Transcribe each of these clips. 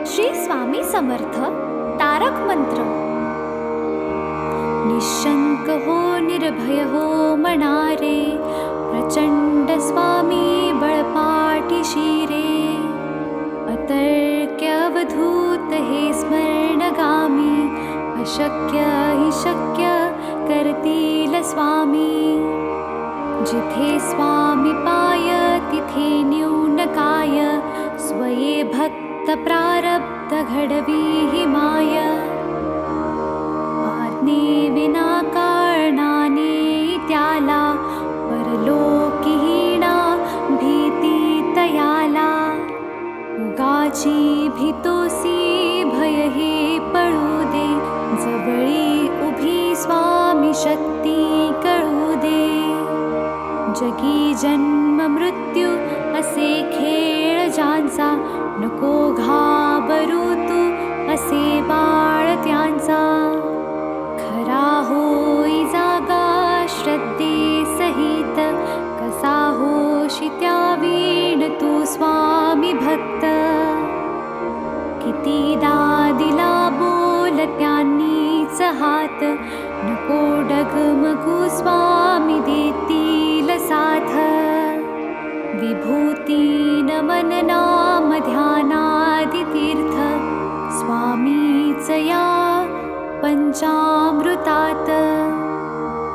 श्री स्वामी समर्थ तारक मंत्र. निशंक हो निर्भय हो मनारे, प्रचंड स्वामी बळपाठी शिरे. अतर्क्य अवधूत हे स्मरणगामी, अशक्य हि शक्य करतील स्वामी. जिथे स्वामी पाय तिथे न्यून काय, स्वये भक्त प्रारब्ध घडवी हि माय. आज्ञे विना कारणाने त्याला, परलोकीहीणा भीती तयाला. उगाची भीतोसी भय हे पळू दे, जवळी उभी स्वामी शक्ती कळू दे. जगी जन्म मृत्यू असे खेळ ज्यांचा, नको घाबरू तू असे बाळ त्यांचा. खरा होई जागा श्रद्धे सहित, कसा होशी त्या वीण तू स्वामी भक्त. कितीदा दिला बोल त्यांनीच हात, नको डगमगू स्वामी देतील साथ. विभूतीन मन नाम ध्यानादि तीर्थ, स्वामीच या पंचामृतात.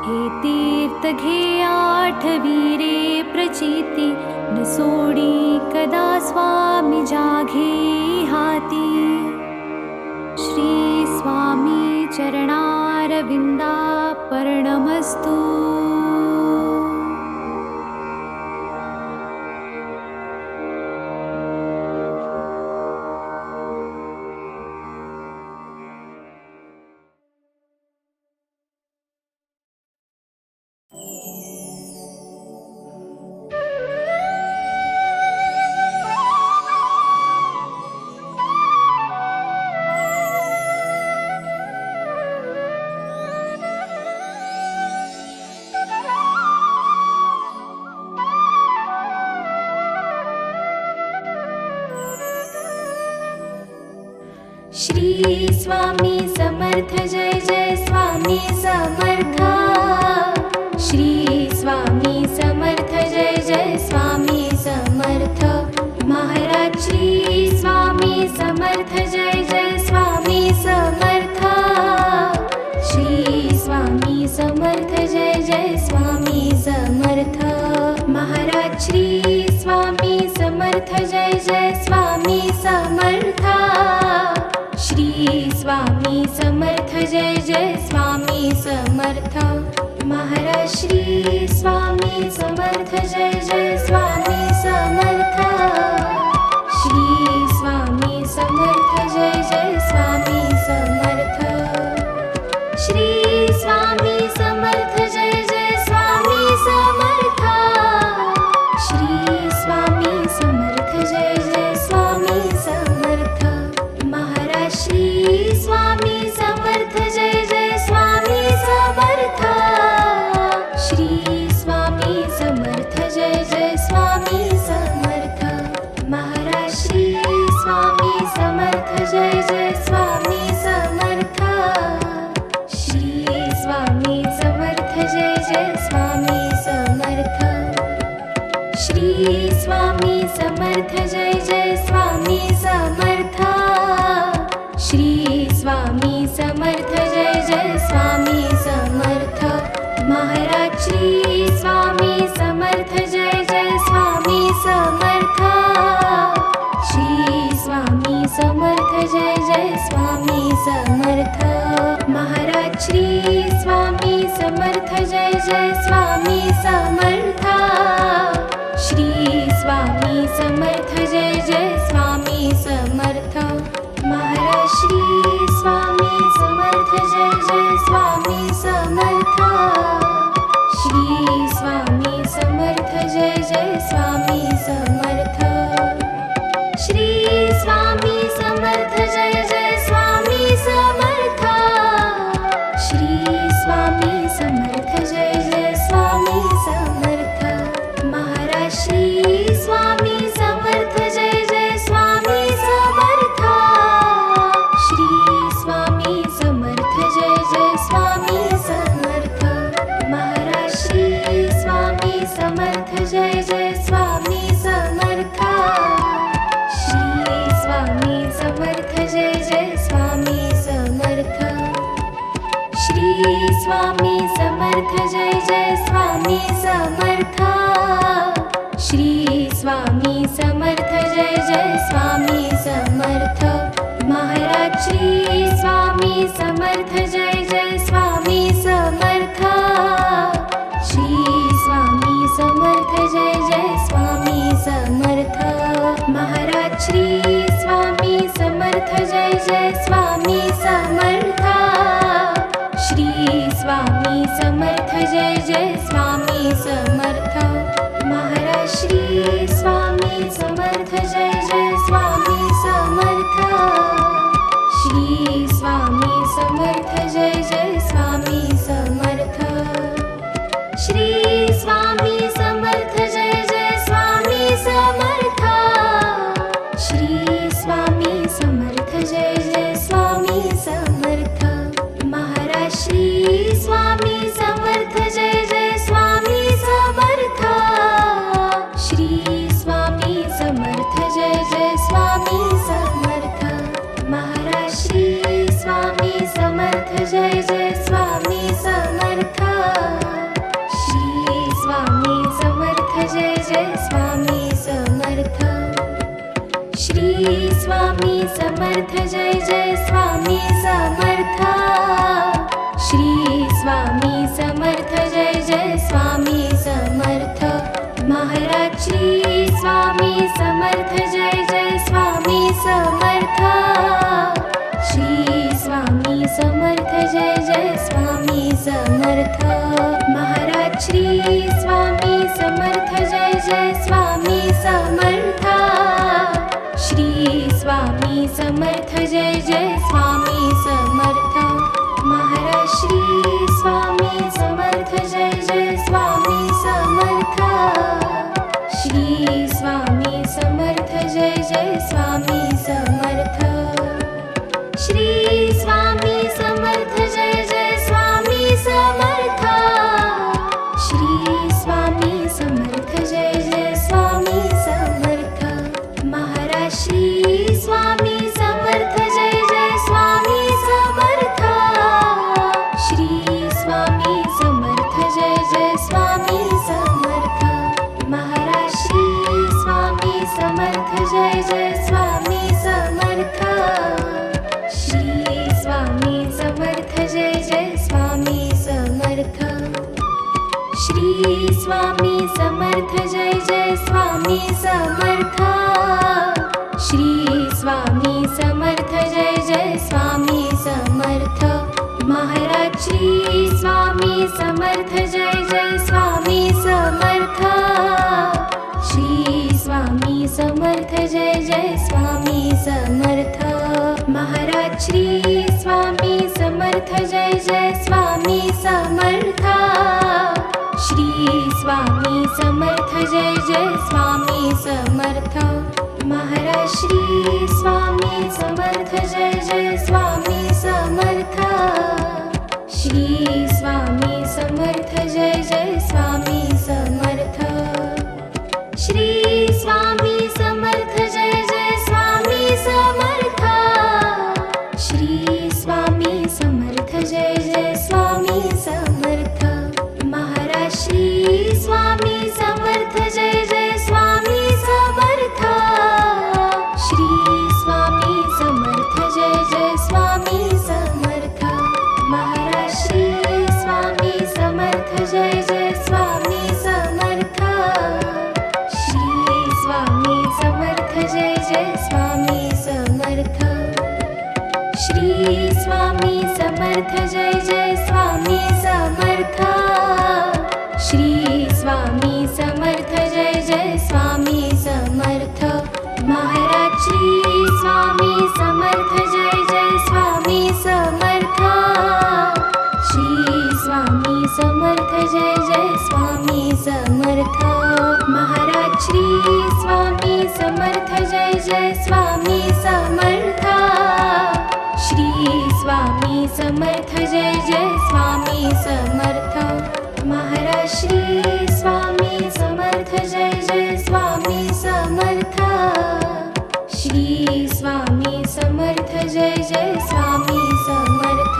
हे तीर्थ घे आठवी रे प्रचिती, न सोडी कदा स्वामी जाघे हाती. श्री स्वामी चरणारविंदा पर्णमस्तु. श्री स्वामी समर्थ जय जय स्वामी समर्थ. श्री स्वामी समर्थ जय जय स्वामी समर्थ. महाराज श्री स्वामी समर्थ जय जय स्वामी समर्थ. श्री स्वामी समर्थ जय जय स्वामी समर्थ. महाराज श्री स्वामी समर्थ जय जय स्वामी समर्थ. श्री स्वामी समर्थ जय जय स्वामी समर्थ. महाराज श्री स्वामी समर्थ जय जय स्वामी समर्थ. श्री स्वामी समर्थ जय जय स्वामी समर्थ. श्री स्वामी समर्थ जय जय स्वामी समर्थ. श्री स्वामी समर्थ जय जय स्वामी समर्थ. महाराज श्री स्वामी समर्थ जय जय स्वामी समर्थ. श्री स्वामी समर्थ जय जय स्वामी समर्थ. महाराज श्री स्वामी समर्थ जय जय स्वामी समर्थ. श्री स्वामी समर्थ जय जय स्वामी समर्थ. श्री स्वामी समर्थ जय जय स्वामी समर्थ. श्री स्वामी समर्थ जय जय स्वामी समर्थ. महाराज श्री स्वामी समर्थ जय जय स्वामी समर्थ. श्री स्वामी समर्थ जय जय स्वामी समर्थ. महाराज श्री स्वामी समर्थ जय जय स्वामी समर्थ. श्री स्वामी समर्थ जय जय स्वामी समर्थ. महाराज श्री स्वामी समर्थ जय जय स्वामी समर्थ. श्री स्वामी समर्थ जय जय स्वामी समर्थ. श्री स्वामी समर्थ जय जय स्वामी समर्थ. श्री स्वामी समर्थ जय जय स्वामी समर्थ. महाराज श्री स्वामी समर्थ जय जय स्वामी समर्थ. स्वामी समर्थ जय जय स्वामी समर्थ श्री स्वामी समर्थ जय जय स्वामी समर्थ महाराज श्री स्वामी समर्थ जय जय स्वामी समर्थ श्री स्वामी समर्थ जय जय स्वामी समर्थ महाराज श्री स्वामी समर्थ जय जय स्वामी समर्थ श्री स्वामी समर्थ जय जय स्वामी समर्थ महाराज श्री स्वामी समर्थ जय जय स्वामी समर्थ श्री स्वामी समर्थ जय जय स्वामी समर्थ श्री स्वामी समर्थ जय जय स्वामी समर्थ श्री स्वामी समर्थ जय जय स्वामी समर्थ महाराज श्री स्वामी समर्थ जय जय स्वामी समर्थ श्री स्वामी समर्थ जय जय स्वामी समर्थ महाराज श्री स्वामी समर्थ जय जय स्वामी समर्थ श्री स्वामी समर्थ जय जय स्वामी समर्थ श्री स्वामी समर्थ जय जय स्वामी समर्थ श्री स्वामी समर्थ जय जय स्वामी समर्थ महाराज श्री स्वामी समर्थ जय जय स्वामी समर्थ श्री स्वामी समर्थ जय जय स्वामी समर्थ महाराज श्री स्वामी समर्थ जय जय स्वामी समर्थ श्री स्वामी समर्थ जय जय स्वामी समर्थ महाराज श्री स्वामी समर्थ जय जय स्वामी समर्थ श्री स्वामी समर्थ जय जय स्वामी समर्थ श्री स्वामी समर्थ जय जय स्वामी समर्थ श्री स्वामी समर्थ जय जय स्वामी समर्थ महाराज श्री स्वामी समर्थ जय जय स्वामी समर्थ श्री स्वामी समर्थ जय जय स्वामी समर्थ महाराज श्री स्वामी समर्थ जय जय स्वामी समर्थ श्री स्वामी समर्थ जय जय स्वामी समर्थ श्री स्वामी समर्थ जय जय स्वामी समर्थ श्री स्वामी समर्थ जय जय स्वामी समर्थ महाराज श्री स्वामी समर्थ जय जय स्वामी समर्थ श्री स्वामी समर्थ जय जय स्वामी समर्थ महाराज श्री स्वामी समर्थ जय जय स्वामी समर्थ श्री स्वामी समर्थ जय जय स्वामी समर्थ महाराज श्री स्वामी समर्थ जय जय स्वामी समर्थ श्री स्वामी समर्थ जय जय स्वामी समर्थ श्री स्वामी समर्थ जय जय स्वामी समर्थ श्री स्वामी समर्थ जय जय स्वामी समर्थ महाराज श्री स्वामी समर्थ जय जय स्वामी समर्थ श्री स्वामी समर्थ जय जय स्वामी समर्थ महाराज श्री स्वामी समर्थ जय जय स्वामी समर्थ श्री स्वामी समर्थ जय जय स्वामी समर्थ श्री स्वामी समर्थ जय जय स्वामी समर्थ श्री स्वामी समर्थ जय जय स्वामी समर्थ महाराज श्री स्वामी समर्थ जय जय स्वामी समर्थ श्री स्वामी समर्थ जय जय स्वामी समर्थ महाराज श्री स्वामी समर्थ जय जय स्वामी समर्थ श्री स्वामी समर्थ जय जय स्वामी समर्थ महाराज श्री स्वामी समर्थ जय जय स्वामी समर्थ श्री स्वामी समर्थ जय जय स्वामी समर्थ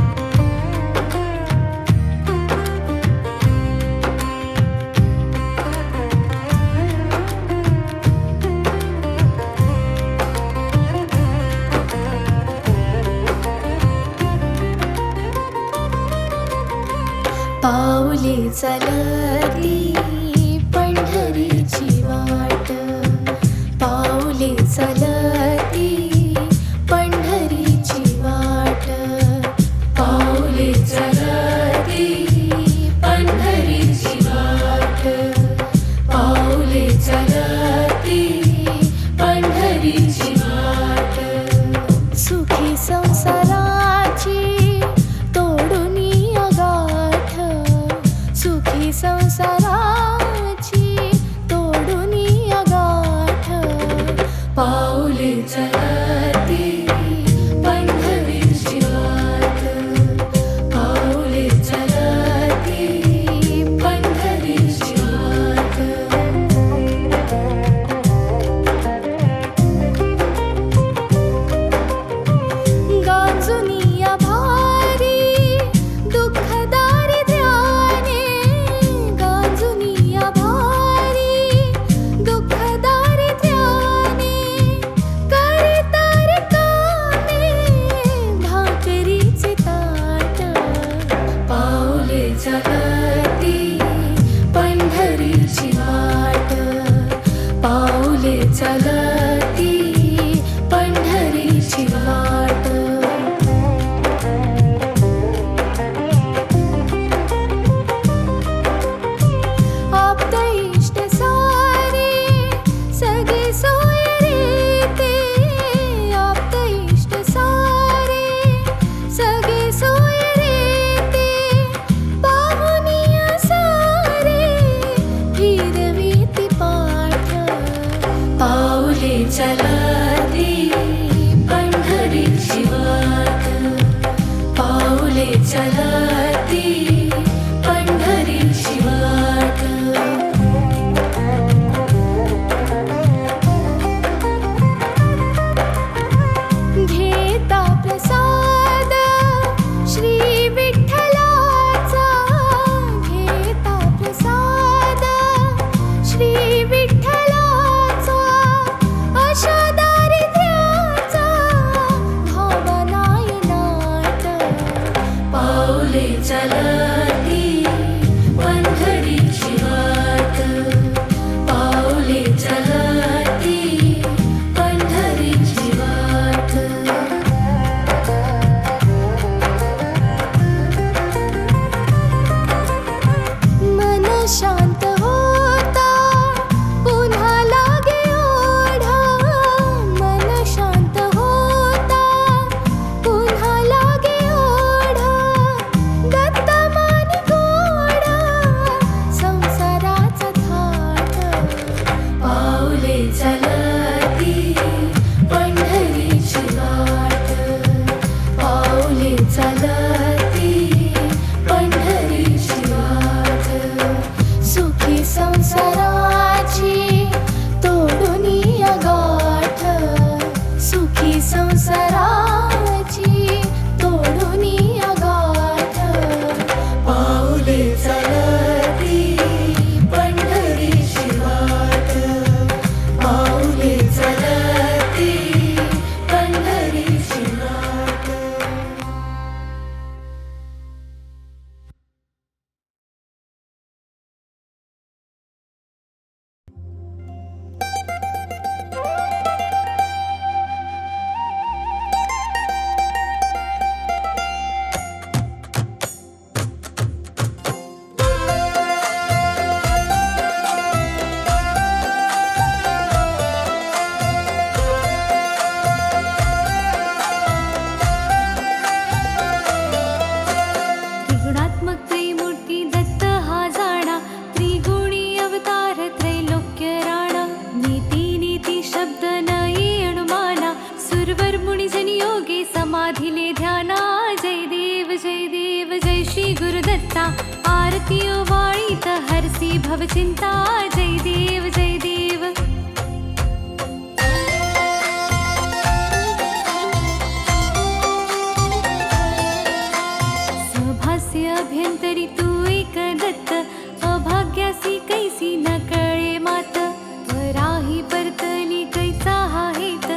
पाऊले चलती पंढरीची वाट, पाऊले चलती पंढरीची वाट, पाऊले चलती पंढरीची वाट, पाऊले चलती पंढरीची वाट. सुखी संसाराची तोडुनी अगाठ, सुखी संसाराची तोडुनी अगाठ, पाऊले चलती पंढरीची वाट, पाऊले चलती पंढरीची वाट. गांजुनिया भारी दुःखदारी ध्याने, गांजुनिया भारी दुःखदारी ध्याने, करितारी कामे भाकरीचे ताट, पाऊले चलती पंढरीची वाट, पाऊले चलती पंढरीची वाट. आप्त इष्ट सारे सगळे सोय रे ते, आप्त इष्ट सारे सगळे सोय रे ते, पाहुनिया सारे फिरवीती पाठ, पाऊले चलती पंढरीची वाट, पाऊले चलती पंढरीची वाट. घेता प्रसाद श्री विठ्ठलाचा, घेता प्रसाद श्री विठ्ठलाचा, अशा दारिद्र्याचा भावनाय नाट, पाऊले चलती पंढरीची वाट, पाऊले चलती पंढरीची वाट. मन शांत होता पुन्हा लागे ओढा, मन शांत होता पुन्हा लागे ओढा, दत्त मानी गोडा संसाराचा थाट, पाऊले चलती पंढरीची वाट, पाऊले चलती पंढरीची वाट. सुखी संसाराची तोडुनी अगाठ, सुखी संसाराची तोडुनी अगाठ, पाऊले चलती पंढरीची वाट, पाऊले चलती पंढरीची वाट. त्रिगुणात्मक त्रैमूर्ती दत्त हा जाणा, त्रिगुणी अवतार त्रैलोक्य राणा. नीती नीती शब्द नाही अनुमाना, सुरवर मुनिजन योगे समाधिले ध्याना. जय देव जय देव जय श्री गुरुदत्ता, आरती ओवाळीत हरसी भवचिंता. जय देव जय देव. सभास्य अभ्यंतरी तू एक दत्त, अभाग्यासी कैसी न कळे मात. वराही परतली कैचा हा हेत,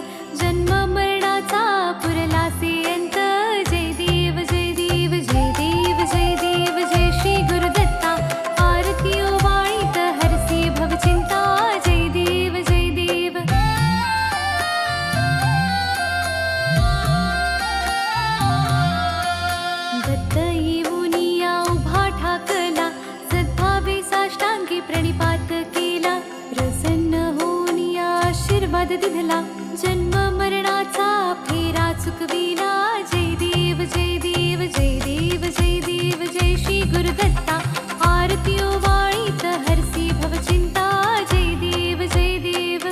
जन्म मरणाचा पुरलासे अंत. जय देव जय देव जय देव जय देव जय श्री गुरु जन्म मरणाचा फेरा चुकविला. जय देव जय देव जय देव जय देव जय श्री गुरुदत्ता. आरती ओवाळीत हरसी भवचिंता. जय देव जय देव.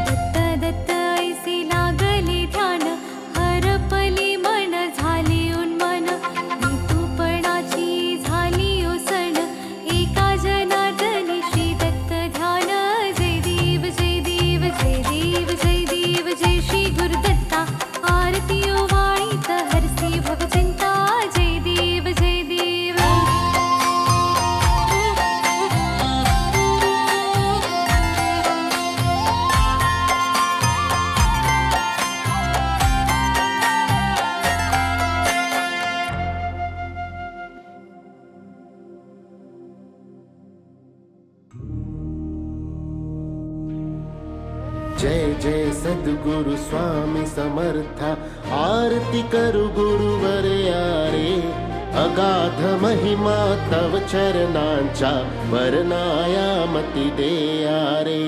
दत्त दत्त ऐसे लागले ध्यान, हरपली मन झाले उन्मन. ऋतुपणाची झाली ओसण, एका जनार्दनी श्री दत्त ध्यान. जय देव जय देव जय देव जय देव जय श्री गुरुदत्ता. आरती ओवाळीत हरसी भवचिंता. जय देव जय देव. जय जय सद्गुरु स्वामी समर्था. आरती करु गुरुवर यारे. अगाध महिमा तव चरणांच्या वर्णायामती देयारे.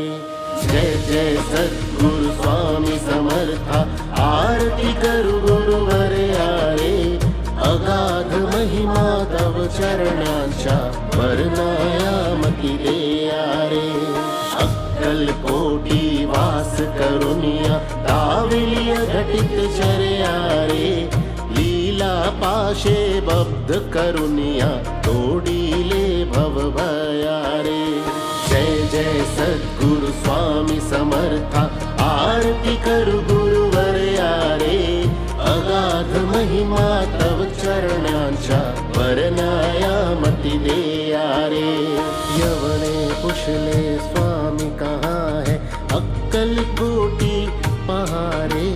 जय जय सद्गुरु स्वामी समर्था. आरती करु गुरुवर यारे. अगाध महिमा तव चरणांच्या वर्णायामती देयारे. अक्कलकोटी वास करुनिया दाविलिय घटित चर्यारे. लीला पाशे बब्ध करुनिया तोडीले भव भयारे. जय जय सद्गुरु स्वामी समर्था. आरती करु गुरुवर यारे. अगाध महिमा तव चरणांच्या वर्णायामती देयारे. यवने पुछले स्वामी कहाँ है, अक्कलकोटी पहारे.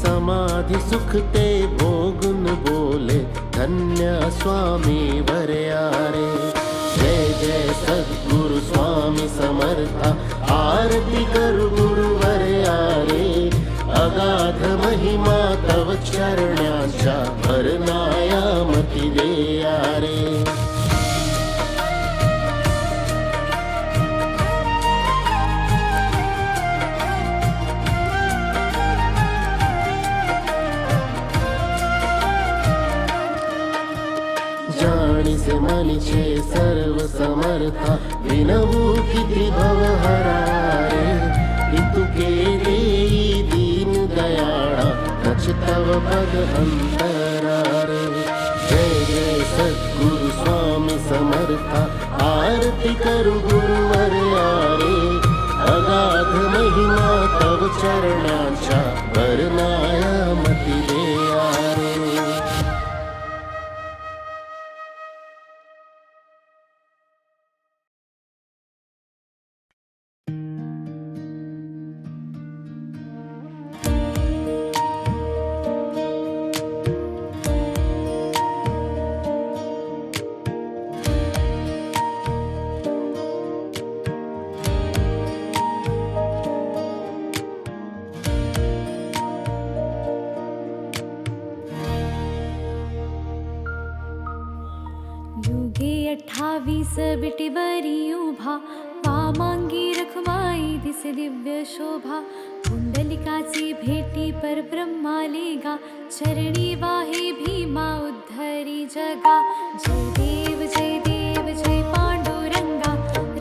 समाधि सुख ते भोगुन बोले, धन्य स्वामी वरयारे. जय जय सद्गुरु स्वामी समर्था. आरती करु गुरुवर यारे. अगाध महिमा तव चरणांच्या वर्णायामती देयारे. जाणीसे मनीचे सर्व समर्था. विनवू किती भवहरारे. इतुके देई दीन दयाळा, नच तव पद अंतरारे. जय जय सद्गुरु स्वामी समर्था. आरती करु गुरुवर यारे. अगाध महिमा तव चरणांच्या वर्णायामती देयारे. युगे 28 बिटीवरी उभा. वामांगी रखमाई दिसे दिव्य शोभा. कुंडलिकाची भेटी पर ब्रह्माले गा. चरणी वाहे भीमा उद्धरी जगा. जय देव जय देव जय पांडुरंगा.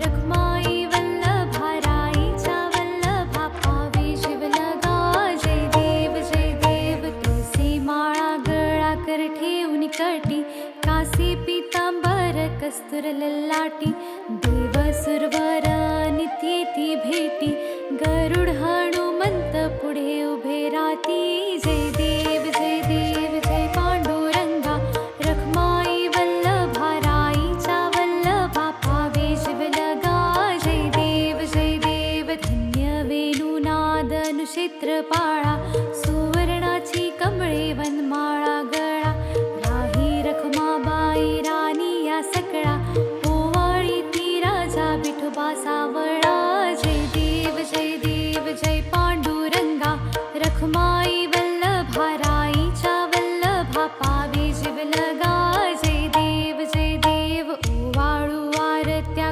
रखमाई वल्लभा राईच्या वल्लभा. पावे शिवलगा. जय देव तुळसी माळा गळा कर ठेवून कटी. कासे पीतांबर कस्तुर ललाटी. देव सुरवर नित्येती भेटी. गरुड हनुमंत पुढे उभे राती. जय देव जय पांडुरंगा. रखमाई वल्लभा राईच्या वल्लभा. पावे शिवलगा. जय देव धन्य वेणुनाद अनुक्षेत्र पाळा. सुवर्णाची कमळे वनमाळा गळा. राही रखमाबाई राणी या सकळा. ओवाळी ती राजा विठोबा सावळा. जय देव जय पांडुरंगा. रखमाई वल्लभा राईच्या वल्लभा. पावे शिवलगा. जय देव ओवाळू आरत्या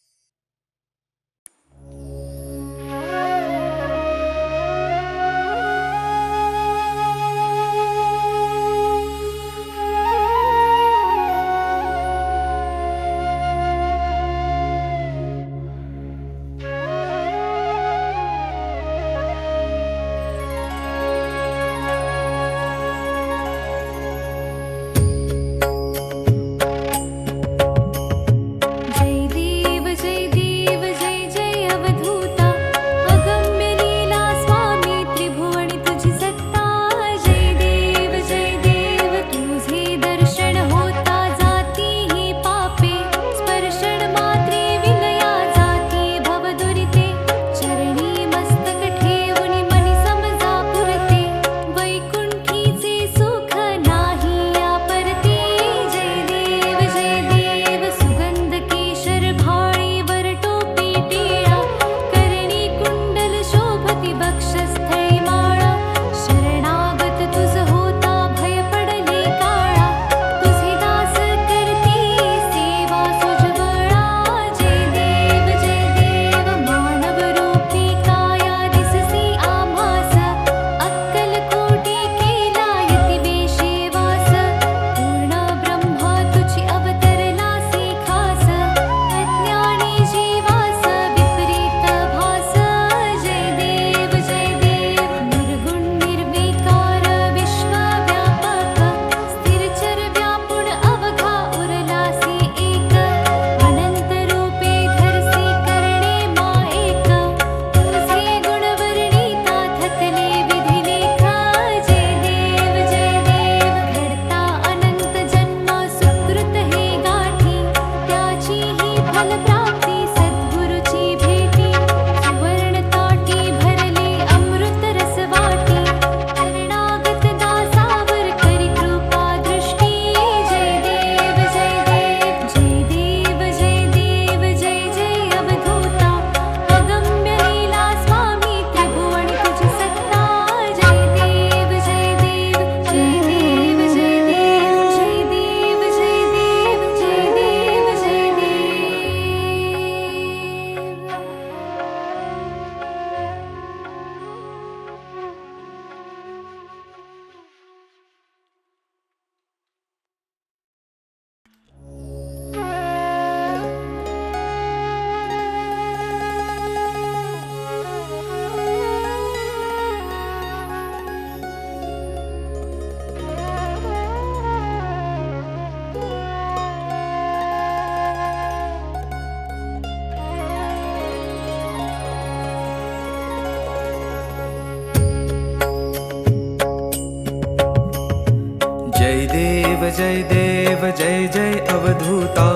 जय देव जय जय अवधूता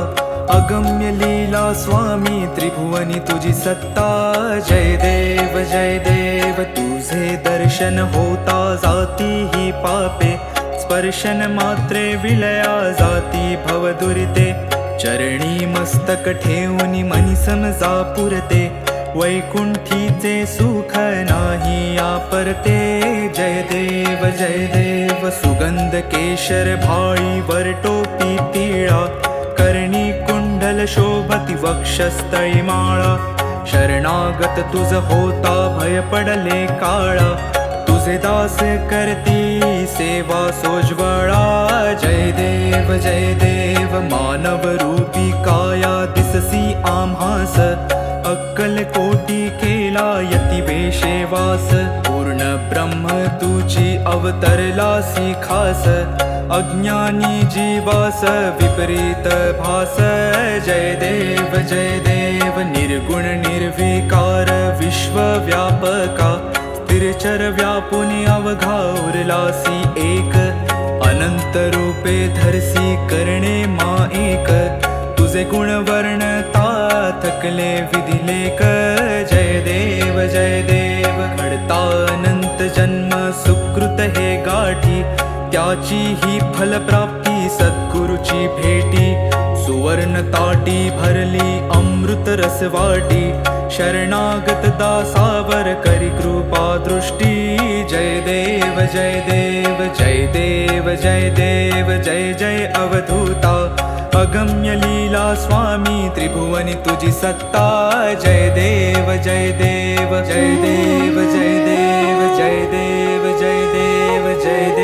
अगम्य लीला स्वामी त्रिभुवनी तुझी सत्ता जय देव तुझे दर्शन होता जाती ही पापे स्पर्शन मात्रे विलया जाती भवदुरिते चरणी मस्तक ठेवून मनी समजा पुरते वैकुंठीचे सुख नाही आपरते जय देव सुगंध केशर भाळी वर टोपी तिळा कर्णी कुंडल शोभती वक्षस्थळी माळा शरणागत तुझ होता भय पडले काळा तुझे दास करती सेवा सोज्वळा जय देव मानव रूपी काया दिससी आम्हास अक्कल कोटी केला यती वेशेवास पूर्ण ब्रह्म तुझी अवतरलासी खास अज्ञानी जीवास विपरीत भास जय देव निर्गुण निर्विकार विश्वव्यापका स्थिरचर व्यापुनी अवघा उरलासी एक अनंत रूपे धरसी करणे मा एक तुझे गुण वर्णता थकले विधिलेख जय देव घडता अनंत जन्म सुकृत हे गाठी त्याची ही फलप्राप्ती सद्गुरुची भेटी सुवर्ण ताटी भरली अमृत रसवाटी शरणागत दासावर करी कृपा दृष्टी जय देव जय जय अवधूता अगम्य लीला स्वामी त्रिभुवनी तुझी सत्ता जय देव जय देव जय देव जय देव जय देव जय देव जय